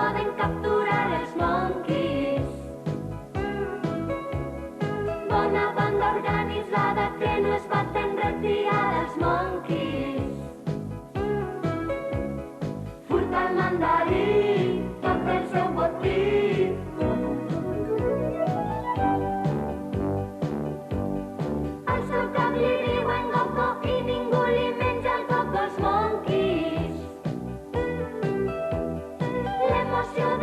poden capturar els monkeys. Bona banda organitzada que no es baten retirada els monkeys. Furta el mandarí, tot el seu botí. Al seu cap li diuen Coco i ningú li menja el coco als monkeys. L'emoció